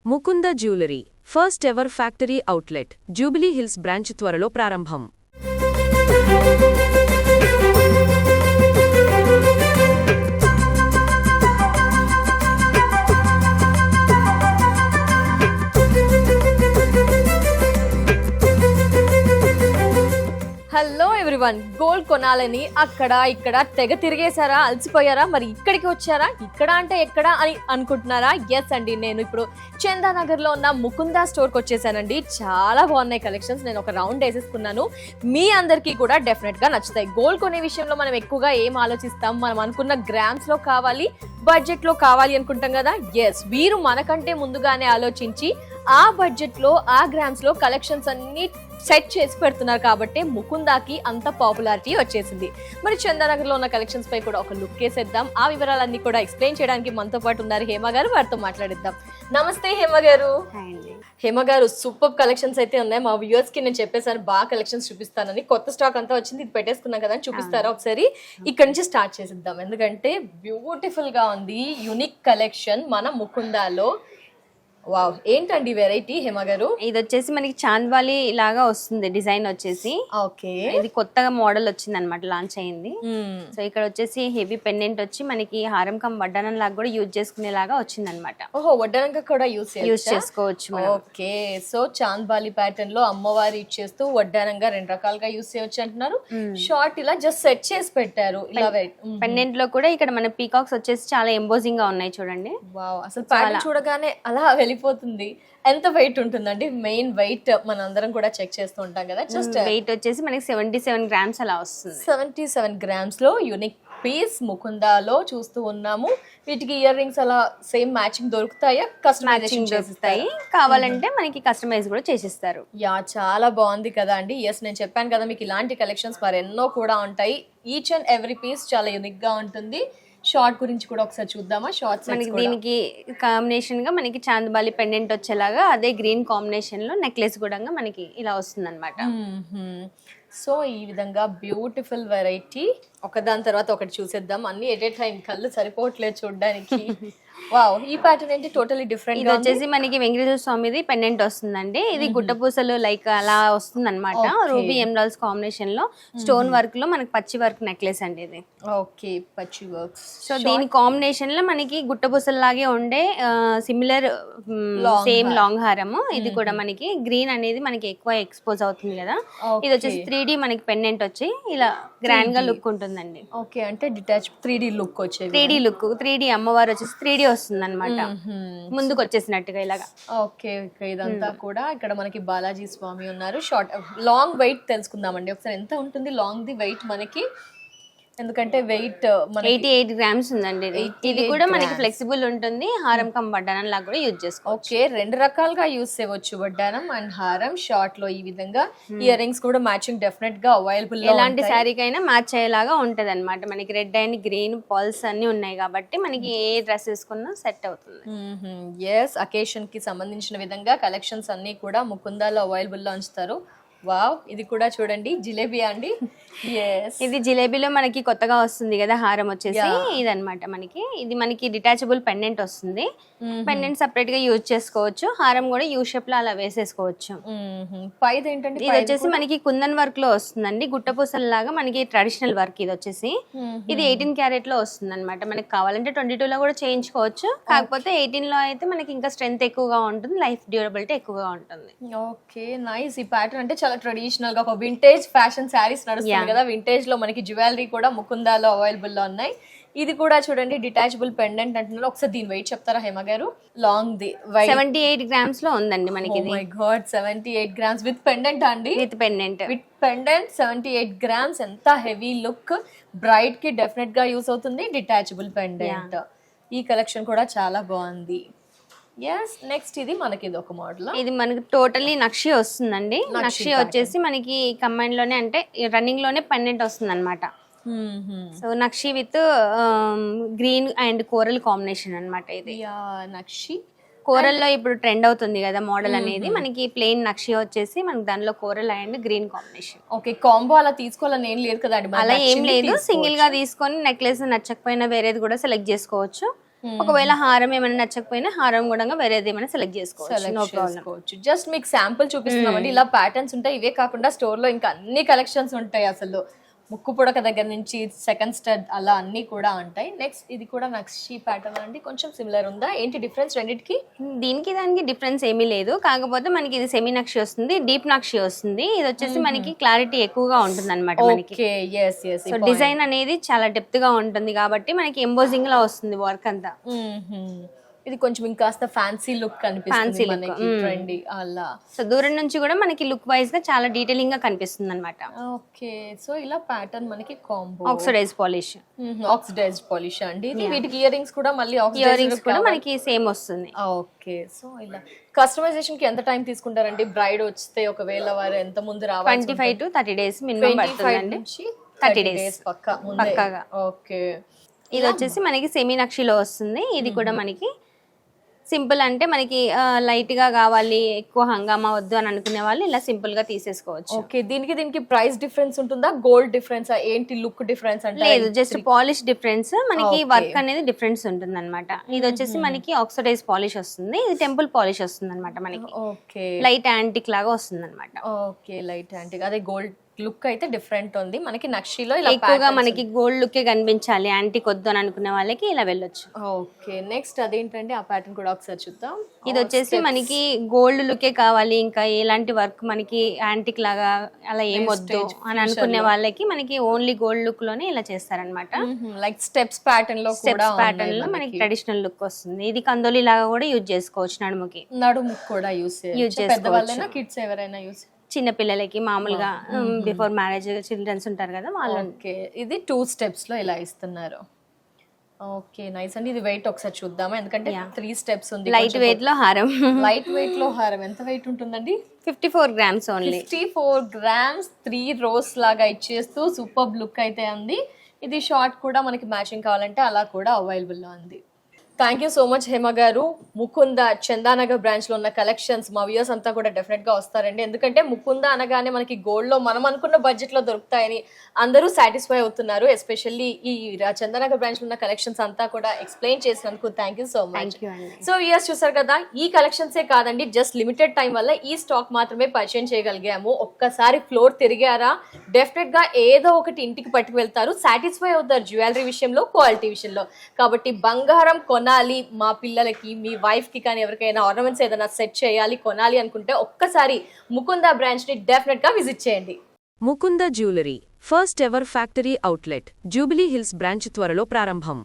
Mukunda jewellery first ever factory outlet jubilee hills branch త్వరలో ప్రారంభం. Hello everyone, gold కొనాలని అక్కడ ఇక్కడ తెగ తిరిగేశారా, అలసిపోయారా? మరి ఇక్కడికి వచ్చారా? ఇక్కడ అంటే ఎక్కడ అని అనుకుంటున్నారా? ఎస్ అండి, నేను ఇప్పుడు చందానగర్లో ఉన్న ముకుందా స్టోర్కి వచ్చేసానండి. చాలా బాగున్నాయి కలెక్షన్స్. నేను ఒక రౌండ్ వేసేసుకున్నాను. మీ అందరికీ కూడా డెఫినెట్గా నచ్చుతాయి. గోల్డ్ కొనే విషయంలో మనం ఎక్కువగా ఏం ఆలోచిస్తాం? మనం అనుకున్న గ్రామ్స్లో కావాలి, బడ్జెట్లో కావాలి అనుకుంటాం కదా. ఎస్, వీరు మనకంటే ముందుగానే ఆలోచించి ఆ బడ్జెట్లో ఆ గ్రామ్స్లో కలెక్షన్స్ అన్ని సెట్ చేసి పెడుతున్నారు కాబట్టి ముకుందాకి అంత పాపులారిటీ వచ్చేసింది. మరి చందానగర్లో ఉన్న కలెక్షన్స్ పై కూడా ఒక లుక్ వేసేద్దాం. ఆ వివరాలన్నీ కూడా ఎక్స్ప్లెయిన్ చేయడానికి మనతో పాటు ఉన్నారు హేమ గారు. వారితో మాట్లాడిద్దాం. నమస్తే హేమ గారు. హేమ గారు, సూపర్ కలెక్షన్స్ అయితే ఉన్నాయి. మా వ్యూవర్స్ కి నేను చెప్పేసాను బాగా కలెక్షన్స్ చూపిస్తానని. కొత్త స్టాక్ అంతా వచ్చింది, ఇది పెట్టేసుకున్నాం కదా అని చూపిస్తారా ఒకసారి? ఇక్కడ నుంచి స్టార్ట్ చేసిద్దాం, ఎందుకంటే బ్యూటిఫుల్ గా ఉంది యూనిక్ కలెక్షన్ మన ముకుందాలో. వావ్, ఏంటండి వెరైటీ హేమ గారు? ఇది వచ్చేసి మనకి చాంద్వాలి లాగా వస్తుంది డిజైన్ వచ్చేసి. ఓకే, ఇది కొత్తగా మోడల్ వచ్చింది అనమాట, లాంచ్ అయింది. సో ఇక్కడ వచ్చేసి హెవీ పెండెంట్ వచ్చి మనకి హారం కమ్ వడ్డానం లాగా కూడా యూజ్ చేసుకునేలాగా వచ్చింది అనమాట. ఓహో, వడ్డానంగా కూడా యూజ్ చేసుకోవచ్చు. ఓకే, సో చాంద్వాలి ప్యాటర్న్ లో అమ్మవారి ఇచ్చేస్తూ వడ్డానంగా రెండు రకాలుగా యూజ్ చేయొచ్చు అంటున్నారు. షార్ట్ ఇలా జస్ట్ సెట్ చేసి పెట్టారు. ఇలా పెండెంట్ లో కూడా ఇక్కడ మన పీకాక్స్ వచ్చేసి చాలా ఎంబోజింగ్ గా ఉన్నాయి చూడండి. వావ్, అసలు ప్యాటర్న్ చూడగానే అలా వెళ్ళిపోతుంది. ఎంత వెయిట్ ఉంటుందండి? మెయిన్ వెయిట్ మన అందరం కూడా చెక్ చేస్తూ ఉంటాం కదా. జస్ట్ వెయిట్ వచ్చేసి మనకి 77 గ్రామ్స్ అలా వస్తుంది. 77 గ్రామ్స్ లో యూనిక్ పీస్ ముకుందాలో చూస్తూ ఉన్నాము. వీటికి ఇయర్ రింగ్స్ అలా సేమ్ మ్యాచింగ్ దొరుకుతాయా? కస్టమైజేషన్ చేస్తాయి, కావాలంటే మనకి కస్టమైజ్ కూడా చేసిస్తారు. యా, చాలా బాగుంది కదా అండి. ఎస్, నేను చెప్పాను కదా మీకు ఇలాంటి కలెక్షన్స్ మరెన్నో కూడా ఉంటాయి. ఈచ్ అండ్ ఎవ్రీ పీస్ చాలా యూనిక్ గా ఉంటుంది. షార్ట్ గురించి కూడా ఒకసారి చూద్దామా? షార్ట్స్ మనకి దీనికి కాంబినేషన్ గా మనకి చాందబాలి పెండెంట్ వచ్చేలాగా అదే గ్రీన్ కాంబినేషన్ లో నెక్లెస్ కూడా మనకి ఇలా వస్తుంది అనమాట. సో ఈ విధంగా బ్యూటిఫుల్ వెరైటీ ఒకదాని తర్వాత ఒకటి చూసేద్దాం. అన్ని ఎట్ ఏ టైం కళ్ళు సరిపోవట్లేదు చూడడానికి. వావ్, ఈ ప్యాటర్న్ ఏంటి? Totally different. ఇది వచ్చేసి మనకి వెంకటేశ్వర స్వామిది పెండెంట్ వస్తుందండి. ఇది గుట్టపూసలు లైక్ అలా వస్తుంది అనమాట. రూబీ ఎమరాల్డ్స్ కాంబినేషన్ లో స్టోన్ వర్క్ లో మనకి పచ్చి వర్క్ నెక్లెస్ అండి ఇది. ఓకే, పచ్చి వర్క్స్. సో దీని కాంబినేషన్ లో మనకి గుట్టపూసలు లాగే ఉండే సిమిలర్ సేమ్ లాంగ్ హారము. ఇది కూడా మనకి గ్రీన్ అనేది మనకి ఎక్కువ ఎక్స్పోజ్ అవుతుంది కదా. ఇది వచ్చేసి 3D మనకి పెండెంట్ వచ్చి ఇలా గ్రాండ్ గా లుక్ ఉంటుందండి. ఓకే, అంటే డిటాచ్ 3D లుక్ వచ్చేది. 3D లుక్, 3D అమ్మవారు వచ్చేసి 3D వస్తుంది అనమాట, ముందుకు వచ్చేసినట్టుగా ఇలాగా. ఓకే, ఇదంతా కూడా ఇక్కడ మనకి బాలాజీ స్వామి ఉన్నారు. షార్ట్ లాంగ్ వెయిట్ తెలుసుకుందామండి ఒకసారి. ఎంత ఉంటుంది లాంగ్ ది వెయిట్ మనకి? ఎందుకంటే వెయిట్ 88 గ్రామ్స్ ఉందండి. ఇది కూడా మనకి ఫ్లెక్సిబుల్ ఉంటుంది. హారం కమ్ వడ్డానం లాగా కూడా యూజ్ చేసుకోవచ్చు. ఓకే, రెండు రకాలుగా యూజ్ చేయవచ్చు, వడ్డానం అండ్ హారం. షార్ట్ లో ఈ విధంగా ఇయర్ రింగ్స్ కూడా మ్యాచింగ్ డెఫినెట్ గా అవైలబుల్. ఎలాంటి శారీకి అయినా మ్యాచ్ అయ్యేలాగా ఉంటది అనమాట. మనకి రెడ్ అండ్ గ్రీన్ పల్స్ అన్ని ఉన్నాయి కాబట్టి మనకి ఏ డ్రెస్ వేసుకున్నా సెట్ అవుతుంది. ఎస్, అకేషన్ కి సంబంధించిన విధంగా కలెక్షన్స్ అన్ని కూడా ముకుందాలో అవైలబుల్ లో ఉంచుతారు. వావ్, ఇది కూడా చూడండి, జిలేబీ అండి. ఇది జిలేబీలో మనకి కొత్తగా వస్తుంది కదా హారం వచ్చేసి. ఇదనమాట మనకి. ఇది మనకి డిటాచబుల్ పెండెంట్ వస్తుంది. పెండెంట్ సెపరేట్ గా యూజ్ చేసుకోవచ్చు. హారం కూడా యూ షేప్ లో అలా వేసేసుకోవచ్చు. ఏంటంటే ఇది వచ్చేసి మనకి కుందన్ వర్క్ లో వస్తుందండి. గుట్టపూసల లాగా మనకి ట్రెడిషనల్ వర్క్ ఇది వచ్చేసి. ఇది 18 క్యారెట్ లో వస్తుంది అనమాట. మనకి కావాలంటే 22 లో కూడా చేయించుకోవచ్చు. కాకపోతే 18 లో అయితే మనకి ఇంకా స్ట్రెంత్ ఎక్కువగా ఉంటుంది, లైఫ్ డ్యూరబిలిటీ ఎక్కువగా ఉంటుంది. Okay, nice. ఈ ప్యాటర్న్ అంటే చాలా ట్రెడిషనల్ గా ఒక వింటేజ్ ఫ్యాషన్ శారీస్ నడుస్తుంది కదా. వింటేజ్ లో మనకి జ్యువెలరీ కూడా ముకుందాలో అవైలబుల్ లో ఉన్నాయి. ఇది కూడా చూడండి, డిటాచబుల్ పెండెంట్ అంటున్నారు. ఒకసారి దీని వెయిట్ చెప్తారా హేమ గారు? లాంగ్ ది 78 గ్రామ్స్ లో ఉందండి మనకి. My god, 78 grams with pendant అండి. With pendant 78 grams. ఎంత హెవీ లుక్. బ్రైడ్ కి డెఫినెట్ గా యూస్ అవుతుంది డిటాచబుల్ పెండెంట్. ఈ కలెక్షన్ కూడా చాలా బాగుంది. ఎస్, నెక్స్ట్ ఇది మనకి ఇది ఒక మోడల్. ఇది మనకి టోటల్లీ నక్షి వస్తుందండి. నక్షి వచ్చేసి మనకి కంబైన్ లోనే అంటే రన్నింగ్ లోనే పెండెంట్ వస్తుంది అనమాట. So nakshi with green and coral combination అనమాట. ఇది నక్షి కోరల్లో ఇప్పుడు ట్రెండ్ అవుతుంది కదా మోడల్ అనేది. మనకి ప్లెయిన్ నక్షి వచ్చేసి మనకి దానిలో coral and green combination. Okay, combo అలా తీసుకోవాలని ఏం లేదు కదండి? అలా ఏం లేదు, సింగిల్ గా తీసుకొని నెక్లెస్ నచ్చకపోయినా వేరేది కూడా సెలెక్ట్ చేసుకోవచ్చు. ఒకవేళ హారం ఏమైనా నచ్చకపోయినా హారం కూడా వేరేది ఏమైనా సెలెక్ట్ చేసుకోవచ్చు, నో ప్రాబ్లం. జస్ట్ మీకు శాంపుల్ చూపిస్తున్నామండి. ఇలా ప్యాటర్న్స్ ఉంటాయి. ఇవే కాకుండా స్టోర్ లో ఇంకా అన్ని కలెక్షన్స్ ఉంటాయి. అసలు ముక్కు పుడక దగ్గర నుంచి సెకండ్ స్టడ్ అలా అన్ని కూడా ఉంటాయి. నెక్స్ట్ ఇది కూడా నక్షి ప్యాటర్న్ అండి, కొంచెం సిమిలర్ ఉందా? ఏంటి డిఫరెన్స్ రెండింటికి? దీనికి దానికి డిఫరెన్స్ ఏమీ లేదు, కాకపోతే మనకి ఇది సెమీ నక్షి వస్తుంది, డీప్ నక్షి వస్తుంది. ఇది వచ్చేసి మనకి క్లారిటీ ఎక్కువగా ఉంటుంది అనమాట మనకి. సో డిజైన్ అనేది చాలా డెప్త్ గా ఉంటుంది కాబట్టి మనకి ఎంబోజింగ్ లా వస్తుంది వర్క్ అంతా. ఇది కొంచెం ఇంకాస్త ఫ్యాన్సీ లుక్ కనిపిస్తుంది మనకి, ట్రెండీ అలా. సో దూరం నుంచి కూడా మనకి లుక్ వైజ్ గా చాలా డీటెయిలింగ్ గా కనిపిస్తుంది అనమాట. ఓకే, సో ఇలా ప్యాటర్న్ మనకి combo oxidize polish, oxidized polish అండి. ఇది వీటికి ఇయర్ రింగ్స్ కూడా మళ్ళీ ఇయర్ రింగ్స్ కూడా మనకి సేమ్ వస్తుంది. ఓకే, సో ఇలా కస్టమైజేషన్ కి ఎంత టైం తీసుకుంటారండి? బ్రైడ్ వస్తే ఒకవేళ వారు ఎంత ముందు రావాలి? 25 to 30 days మినిమం పడుతుందండి. 30 days పక్కాగా. ఓకే, ఇది వచ్చేసి మనకి సెమీ నక్షిలో వస్తుంది. ఇది కూడా మనకి సింపుల్, అంటే మనకి లైట్ గా కావాలి, ఎక్కువ హంగామా వద్దు అని అనుకునే వాళ్ళు ఇలా సింపుల్ గా తీసేసుకోవచ్చు. ఓకే, దీనికి ప్రైస్ డిఫరెన్స్ ఉంటుందా? గోల్డ్ డిఫరెన్స్ ఏంటి? లుక్ డిఫరెన్స్ అంటే లేదు, జస్ట్ పాలిష్ డిఫరెన్స్, మనకి వర్క్ అనేది డిఫరెన్స్ ఉంటుంది అనమాట. ఇది వచ్చేసి మనకి ఆక్సిడైజ్ పాలిష్ వస్తుంది, ఇది టెంపుల్ పాలిష్ వస్తుంది అనమాట మనకి. ఓకే, లైట్ యాంటిక్ లాగా వస్తుంది అనమాట. Okay, light antique. అదే గోల్డ్ లుక్ అయితే డిఫరెంట్ ఉంది మనకి. నక్షిలో ఇలా ఎక్కువగా మనకి గోల్డ్ లుక్ కనిపించాలి, యాంటిక్ వద్దు అని అనుకునే వాళ్ళకి ఇలా వెళ్ళొచ్చు. ఓకే, నెక్స్ట్ అదేంటంటే ఆ ప్యాటర్న్ కూడా ఒకసారి చూద్దాం. ఇది వచ్చేసి మనకి గోల్డ్ లుకే కావాలి, ఇంకా ఎలాంటి వర్క్ మనకి యాంటిక్ లాగా అలా ఏం వద్దు అని అనుకునే వాళ్ళకి మనకి ఓన్లీ గోల్డ్ లుక్ లోనే ఇలా చేస్తారనమాట. లైక్ స్టెప్స్ ప్యాటర్న్ లో లో మనకి ట్రెడిషనల్ లుక్ వస్తుంది. ఇది కందోలి లాగా కూడా యూజ్ చేసుకోవచ్చు, నడుముకి కూడా యూజ్ చేసుకోవచ్చు. కిడ్స్ ఎవరైనా యూజ్, చిన్న పిల్లలకి మామూలుగా బిఫోర్ మ్యారేజ్ చిల్డ్రన్స్ ఉంటారు కదా వాళ్ళు. ఓకే, ఇది 2 steps లో ఇలా ఇస్తున్నారు. ఓకే, నైస్ అండి. ఇది వెయిట్ ఒకసారి చూద్దామా, ఎందుకంటే 3 steps ఉంది. లైట్ వెయిట్ లో హారం. లైట్ వెయిట్ లో హారం ఎంత వెయిట్ ఉంటుందండి? 54 grams ఓన్లీ. 54 grams, 3 rows లాగా ఇచ్చేస్తూ సూపర్ లుక్ అయితే ఉంది. ఇది షార్ట్ కూడా మనకి మ్యాచింగ్ కావాలంటే అలా కూడా అవైలబుల్ లో ఉంది. Thank you so much Hema గారు. ముకుంద చందానగర్ బ్రాంచ్ లో ఉన్న కలెక్షన్స్ మా వ్యూయర్స్ అంతా కూడా డెఫినెట్ గా వస్తారండి, ఎందుకంటే ముకుంద అనగానే మనకి గోల్డ్ లో మనం అనుకున్న బడ్జెట్ లో దొరుకుతాయని అందరూ సాటిస్ఫై అవుతున్నారు. ఎస్పెషల్లీ ఈ చందానగర్ బ్రాంచ్ లో ఉన్న కలెక్షన్స్ అంతా కూడా ఎక్స్ప్లెయిన్ చేసినందుకు thank you so much. So viewers చూసారు కదా, ఈ కలెక్షన్సే కాదండి, జస్ట్ లిమిటెడ్ టైం వల్ల ఈ స్టాక్ మాత్రమే పరిచయం చేయగలిగాము. ఒక్కసారి ఫ్లోర్ తిరిగారా డెఫినెట్ గా ఏదో ఒకటి ఇంటికి పట్టుకు వెళ్తారు, సాటిస్ఫై అవుతారు జ్యువెలరీ విషయంలో, క్వాలిటీ విషయంలో. కాబట్టి బంగారం కొనాలి, మా పిల్లలకి, మీ వైఫ్ కి కానీ ఎవరికైనా ఆర్నమెంట్స్ ఏదైనా సెట్ చేయాలి, కొనాలి అనుకుంటే ఒక్కసారి ముకుంద బ్రాంచ్ ని డెఫినెట్ గా విజిట్ చేయండి. Mukunda jewellery first ever factory outlet jubilee hills branch త్వరలో ప్రారంభం.